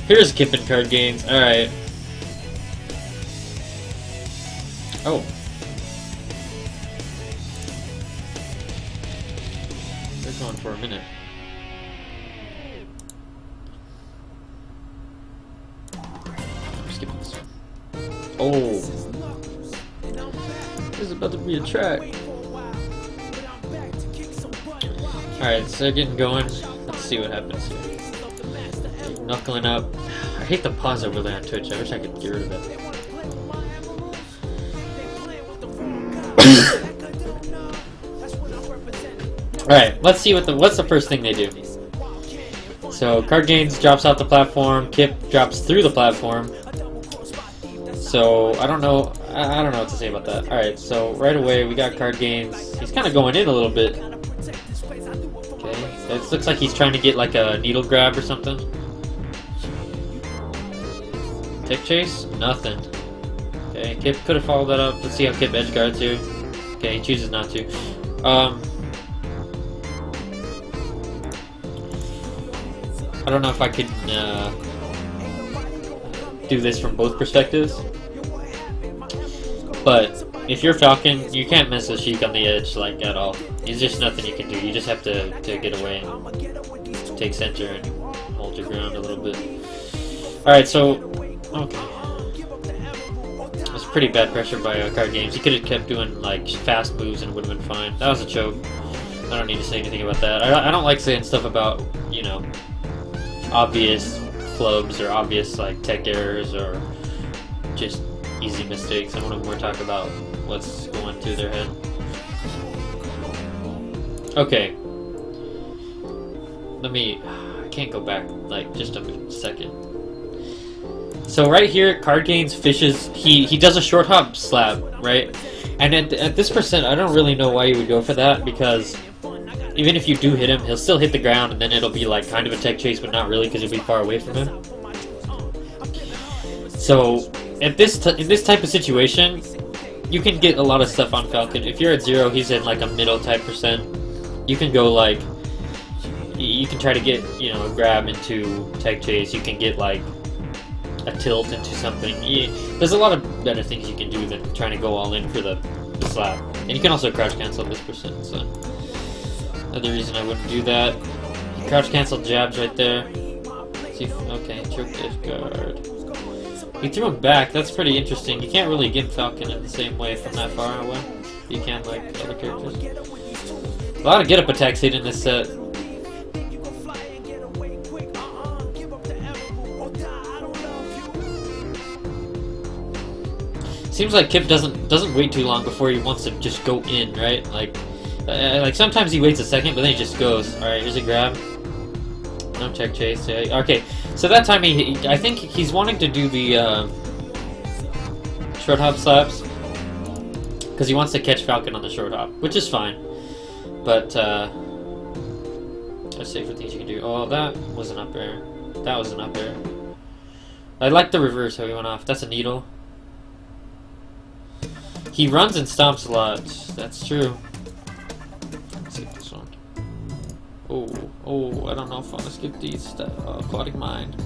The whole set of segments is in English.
Here's Kip and card games. Alright. Oh. They're going for a minute. I'm skipping this one. Oh. This is about to be a track. Alright, so getting going. Let's see what happens here. Knuckling up. I hate the pause overlay on Twitch. I wish I could get rid of it. Alright, let's see what's the first thing they do. So Card Games drops out the platform, Kip drops through the platform. So I don't know what to say about that. Alright, so right away we got Card Games. He's kinda going in a little bit. Okay. It looks like he's trying to get like a needle grab or something. Tech chase? Nothing. Okay, Kip could have followed that up. Let's see how Kip edge guards here. Okay, he chooses not to. I don't know if I could do this from both perspectives. But if you're Falcon, you can't miss a Sheik on the edge like at all. There's just nothing you can do. You just have to get away and take center and hold your ground a little bit. Alright, so okay. That's pretty bad pressure by Card Games. He could have kept doing like fast moves and it would have been fine. That was a choke. I don't need to say anything about that. I don't like saying stuff about, you know, obvious flubs or obvious like tech errors or just easy mistakes. I want to more talk about what's going through their head. Okay. I can't go back like just a second. So right here, Card Games fishes. He does a short hop slap, right? And at this percent, I don't really know why you would go for that, because even if you do hit him, he'll still hit the ground, and then it'll be like kind of a tech chase, but not really, because you'll be far away from him. So in this type of situation, you can get a lot of stuff on Falcon. If you're at 0, he's in like a middle type percent. You can go like, you can try to get, you know, a grab into tech chase. You can get like a tilt into something. There's a lot of better things you can do than trying to go all in for the slap. And you can also crouch cancel this percent, so another reason I wouldn't do that. Crouch cancel jabs right there. See if, okay, choke edge guard. He threw him back. That's pretty interesting. You can't really get Falcon in the same way from that far away. You can like other characters. A lot of get up attacks hit in this set. Seems like Kip doesn't wait too long before he wants to just go in, right? Like sometimes he waits a second, but then he just goes. All right, here's a grab. No check chase. Yeah. Okay, so that time I think he's wanting to do the short hop slaps because he wants to catch Falcon on the short hop, which is fine. But there's safer things you can do. Oh, that was an up air. That was an up air. I like the reverse how he went off. That's a needle. He runs and stomps a lot. That's true. Let's skip this one. Oh, I don't know if I want to skip these. Aquatic Mind.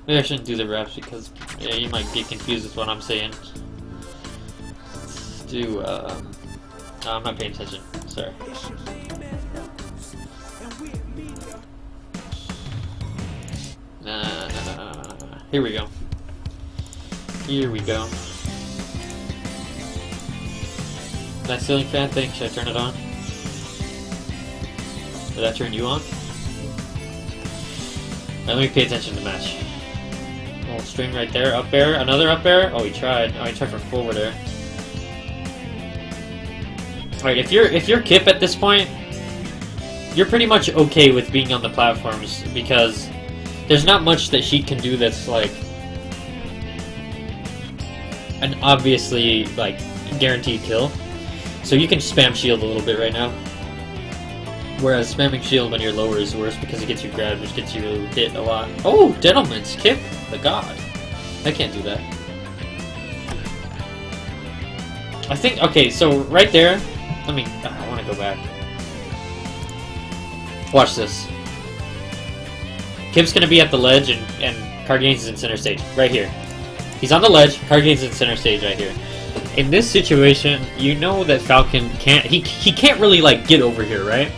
Maybe I shouldn't do the reps because yeah, you might get confused with what I'm saying. Let's do, no, I'm not paying attention. Sorry. Here we go. Here we go. That ceiling fan thing, should I turn it on? Did that turn you on? Let me pay attention to the match. Little string right there, up air, another up air. Oh, he tried. Oh, he tried for forward air. Alright, if you're Kip at this point, you're pretty much okay with being on the platforms because there's not much that she can do that's like an obviously like guaranteed kill. So you can spam shield a little bit right now. Whereas spamming shield when you're lower is worse because it gets you grabbed, which gets you hit a lot. Oh, Gentleman's Kip, the god. I can't do that. I think, okay, so right there, I want to go back. Watch this. Kip's going to be at the ledge and Card Games is in center stage, right here. He's on the ledge, Card Games is in center stage right here. In this situation, you know that Falcon can't, he can't really, like, get over here, right?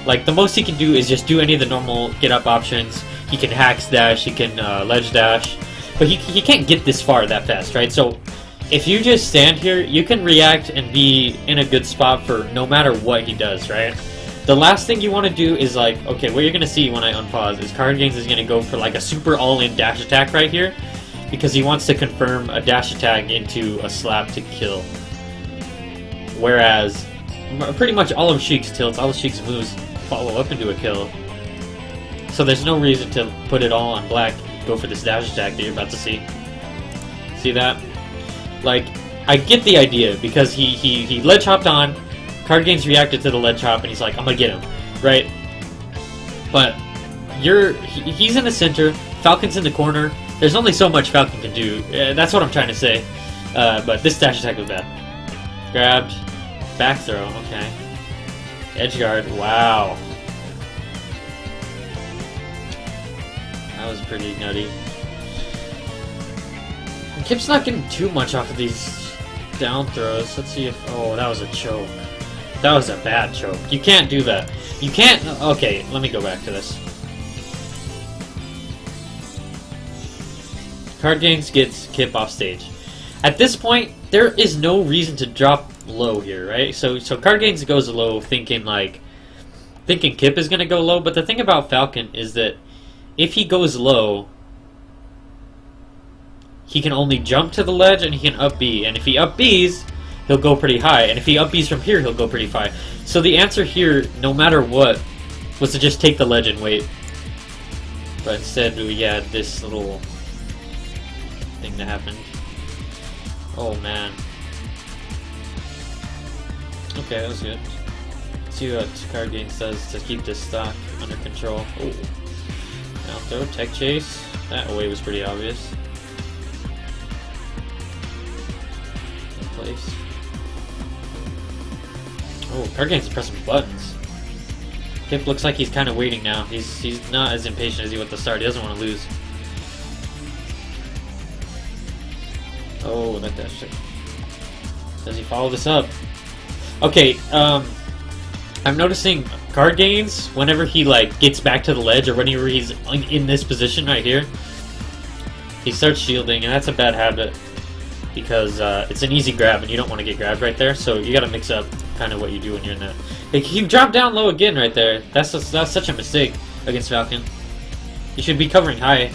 Like, the most he can do is just do any of the normal get-up options. He can hack dash, he can ledge dash, but he can't get this far that fast, right? So, if you just stand here, you can react and be in a good spot for no matter what he does, right? The last thing you want to do is, like, okay, what you're going to see when I unpause is Card Games is going to go for, like, a super all-in dash attack right here, because he wants to confirm a dash attack into a slap to kill. Whereas, pretty much all of Sheik's tilts, all of Sheik's moves follow up into a kill. So there's no reason to put it all on black, go for this dash attack that you're about to see. See that? Like, I get the idea, because he ledge hopped on, Card Games reacted to the ledge hop, and he's like, I'm gonna get him, right? But he's in the center, Falcon's in the corner, there's only so much Falcon can do, that's what I'm trying to say. But this dash attack was bad. Grabbed, back throw, okay. Edge guard, wow. That was pretty nutty. Kip's not getting too much off of these down throws. Let's see if... Oh, that was a choke. That was a bad choke. You can't do that. You can't... Okay, let me go back to this. Card Games gets Kip off stage. At this point, there is no reason to drop low here, right? So Card Games goes low thinking Kip is going to go low, but the thing about Falcon is that if he goes low, he can only jump to the ledge and he can up B, and if he up B's, he'll go pretty high, and if he up B's from here, he'll go pretty high. So the answer here, no matter what, was to just take the ledge and wait. But instead, we had this little thing that happened. Oh man. Okay, that was good. Let's see what Card Games does to keep this stock under control. Oh. Down throw, tech chase. That away was pretty obvious. In place. Oh, Card Games is pressing buttons. Kip looks like he's kind of waiting now. He's not as impatient as he was at the start. He doesn't want to lose. Oh, that dash check. Does he follow this up? Okay, I'm noticing Card Games, whenever he, like, gets back to the ledge, or whenever he's in this position right here, he starts shielding, and that's a bad habit, because it's an easy grab, and you don't want to get grabbed right there, so you gotta mix up kind of what you do when you're in that. Like, he dropped down low again right there. That's such a mistake against Falcon. You should be covering high.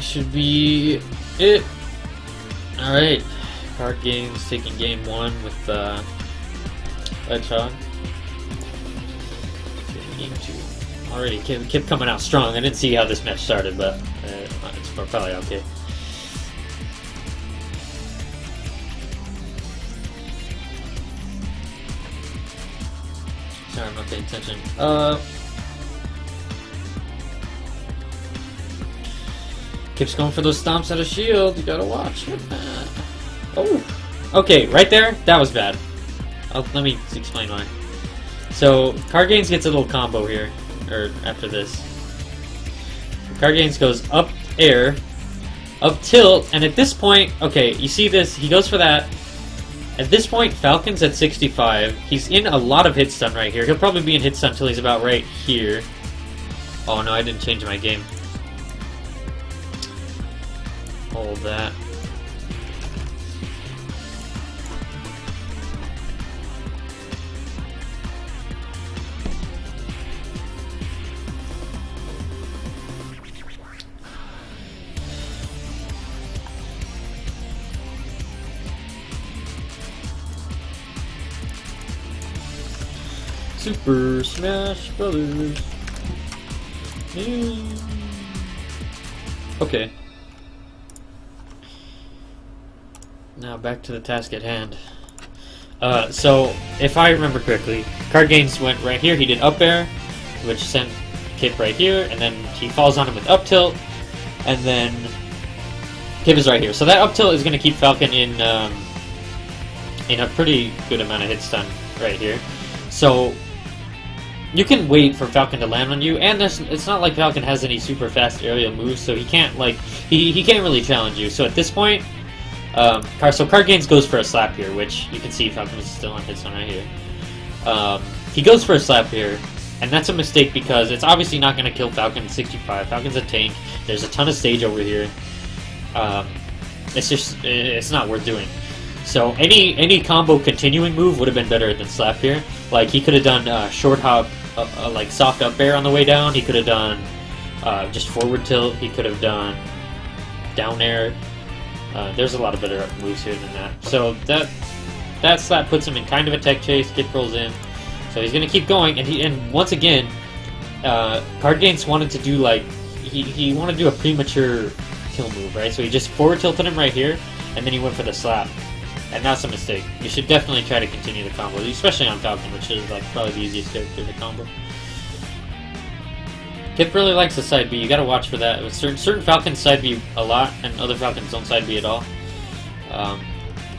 Should be it. Alright. Card Games taking game 1 with Hedgehog. Game 2. Already Kip coming out strong. I didn't see how this match started, but it's probably okay. Sorry, I'm not paying attention. Kip's going for those stomps out of shield. You gotta watch. Oh. Okay, right there, that was bad. Let me explain why. So, Card Games gets a little combo here, or after this. Card Games goes up air, up tilt, and at this point, okay, you see this, he goes for that. At this point, Falcon's at 65. He's in a lot of hit stun right here. He'll probably be in hit stun until he's about right here. Oh no, I didn't change my game. Hold that. Super Smash Brothers. Okay. Now back to the task at hand. So, if I remember correctly, Card Games went right here, he did up air, which sent Kip right here, and then he falls on him with up tilt, and then Kip is right here. So that up tilt is going to keep Falcon in a pretty good amount of hit stun right here. So you can wait for Falcon to land on you, and it's not like Falcon has any super fast aerial moves, so he can't he can't really challenge you. So at this point, Card Gains goes for a slap here, which you can see Falcon is still on hit stun right here. He goes for a slap here, and that's a mistake because it's obviously not going to kill Falcon at 65. Falcon's a tank. There's a ton of stage over here. It's not worth doing. So any combo continuing move would have been better than slap here. Like he could have done short hop, like soft up air on the way down. He could have done just forward tilt. He could have done down air. There's a lot of better moves here than that. So that slap puts him in kind of a tech chase. Kip rolls in. So he's going to keep going, and once again, Card Gains wanted to do like he wanted to do a premature kill move, right? So he just forward tilted him right here, and then he went for the slap, and that's a mistake. You should definitely try to continue the combo, especially on Falcon, which is like probably the easiest character to combo. Kip really likes the side B. You got to watch for that. With certain Falcons side B a lot, and other Falcons don't side B at all.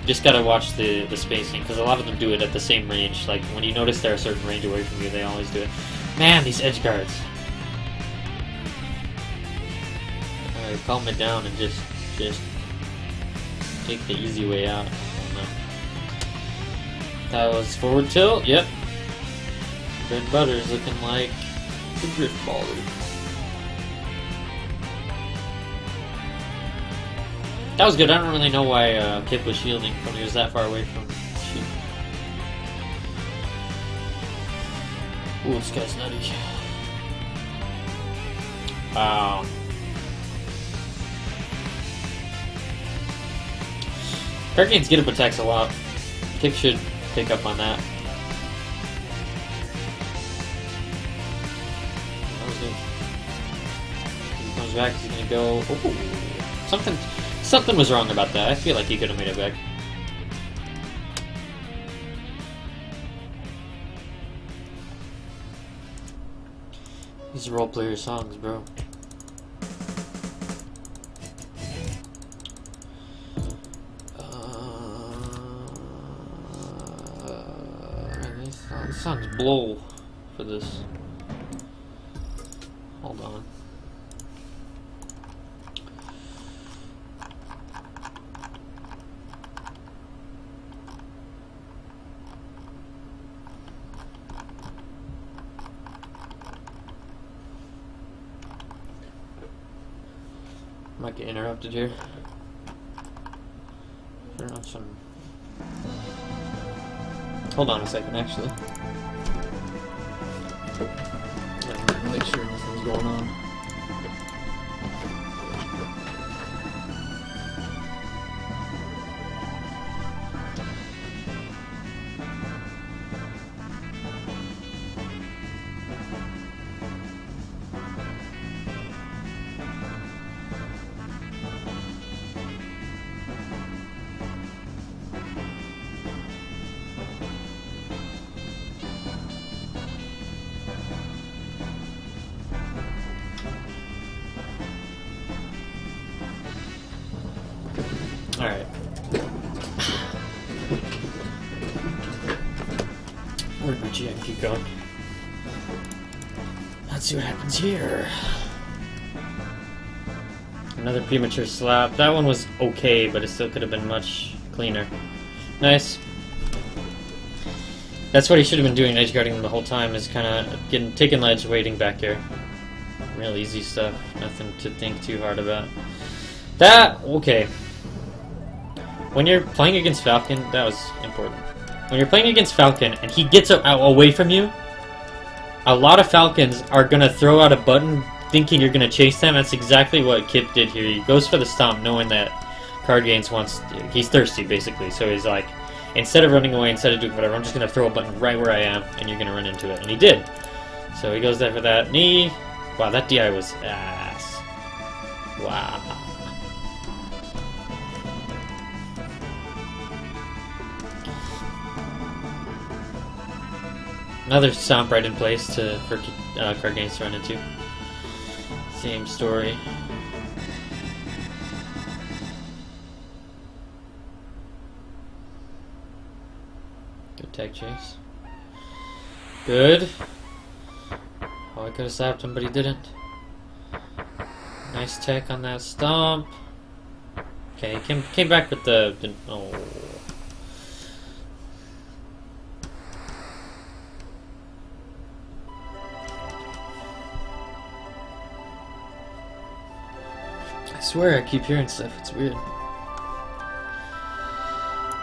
Just gotta watch the spacing, because a lot of them do it at the same range. Like, when you notice they're a certain range away from you, they always do it. Man, these edge guards. Alright, calm it down and just take the easy way out. That was forward tilt, yep. Bread and Butter's looking like the Drift Baller. That was good. I don't really know why Kip was shielding from he was that far away from shoot. Ooh, this guy's nutty. Wow. Card Gains get up attacks a lot. Kip should pick up on that. That was good. He comes back, he's gonna go. Ooh, something was wrong about that. I feel like he could have made it back. These are role-player songs, bro. This song's blow for this. Hold on. Might get interrupted here. Turn on some. Hold on a second, actually. Make sure nothing's going on. Alright. Where'd my GM keep going? Let's see what happens here. Another premature slap. That one was okay, but it still could have been much cleaner. Nice. That's what he should have been doing, edge guarding them the whole time, is kind of taking ledge, waiting back here. Real easy stuff. Nothing to think too hard about. That, okay. When you're playing against Falcon, that was important. When you're playing against Falcon and he gets away from you, a lot of Falcons are going to throw out a button thinking you're going to chase them. That's exactly what Kip did here. He goes for the stomp knowing that Card Gains wants... He's thirsty, basically. So he's like, instead of running away, instead of doing whatever, I'm just going to throw a button right where I am, and you're going to run into it. And he did. So he goes there for that knee. Wow, that DI was ass. Wow. Another stomp right in place for card games to run into. Same story. Good tech chase. Good. Oh, I could have slapped him, but he didn't. Nice tech on that stomp. Okay, he came back with the oh. I swear I keep hearing stuff, it's weird.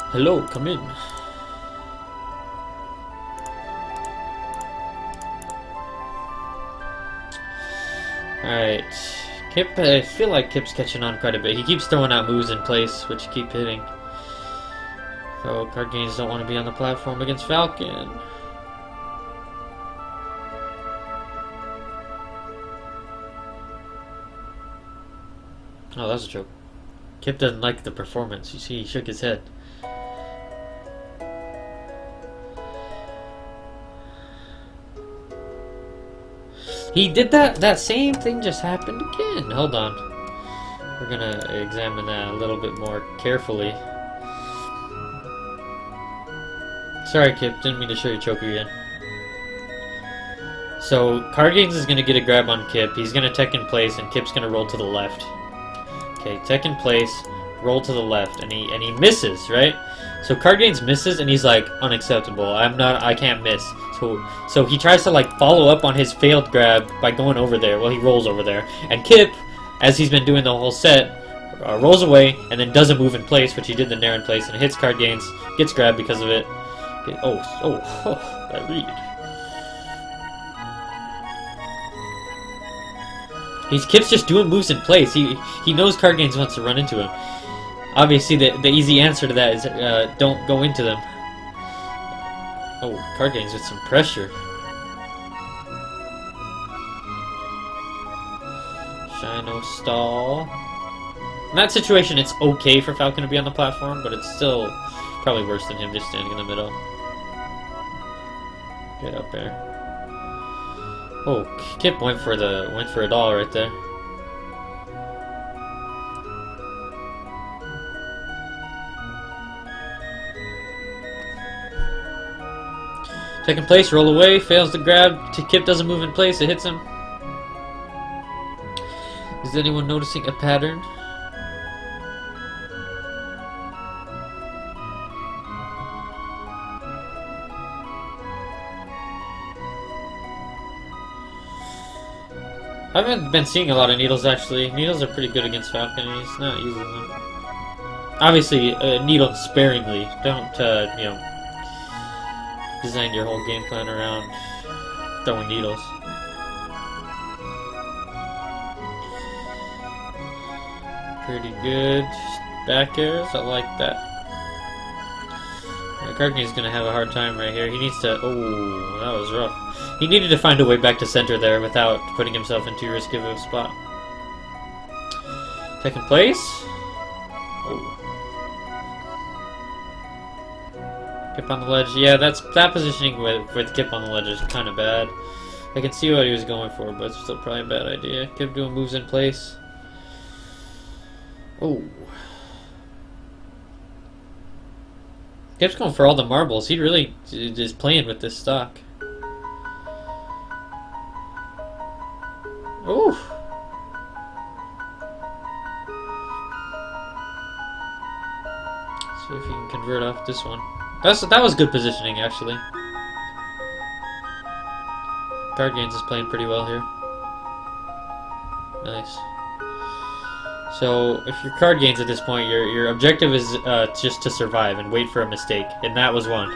Hello, come in. Alright. Kip, I feel like Kip's catching on quite a bit. He keeps throwing out moves in place, which keep hitting. So, card games don't want to be on the platform against Falcon. Oh, that was a joke. Kip doesn't like the performance. You see, he shook his head. He did that same thing just happened again. Hold on. We're gonna examine that a little bit more carefully. Sorry, Kip. Didn't mean to show you choker again. So, Card Games is gonna get a grab on Kip. He's gonna tech in place, and Kip's gonna roll to the left. Okay, tech in place, roll to the left, and he misses, right? So Card Games misses, and he's like, unacceptable. I can't miss. So he tries to like follow up on his failed grab by going over there. Well, he rolls over there, and Kip, as he's been doing the whole set, rolls away and then does a move in place, which he did the nair in place, and hits Card Games, gets grabbed because of it. Okay, oh, that read. Kip's just doing moves in place. He knows Card Games wants to run into him. Obviously, the easy answer to that is don't go into them. Oh, Card Games with some pressure. Shino stall. In that situation, it's okay for Falcon to be on the platform, but it's still probably worse than him just standing in the middle. Get up there. Oh, Kip went for a doll right there. Second place, roll away, fails the grab. Kip doesn't move in place, it hits him. Is anyone noticing a pattern? I haven't been seeing a lot of needles actually. Needles are pretty good against Falcon, and he's not using them. Obviously, needle sparingly. Don't, design your whole game plan around throwing needles. Pretty good. Back airs, I like that. Card-Game's gonna have a hard time right here. He needs to... Oh, that was rough. He needed to find a way back to center there without putting himself in too risky of a spot. Second place. Oh. Kip on the ledge. Yeah, that positioning with Kip on the ledge is kind of bad. I can see what he was going for, but it's still probably a bad idea. Kip doing moves in place. Oh. Kip's going for all the marbles. He really is playing with this stock. Ooh. See if he can convert off this one. That was good positioning, actually. Card Games is playing pretty well here. Nice. So, if you're Card Games at this point, your objective is just to survive and wait for a mistake, and that was one.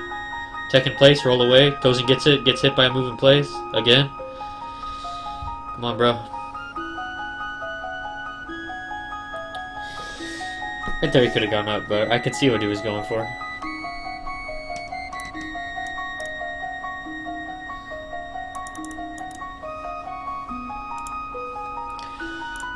Tech in place, roll away, goes and gets it, gets hit by a move in place, again. Come on, bro. Right there he could have gone up, but I could see what he was going for.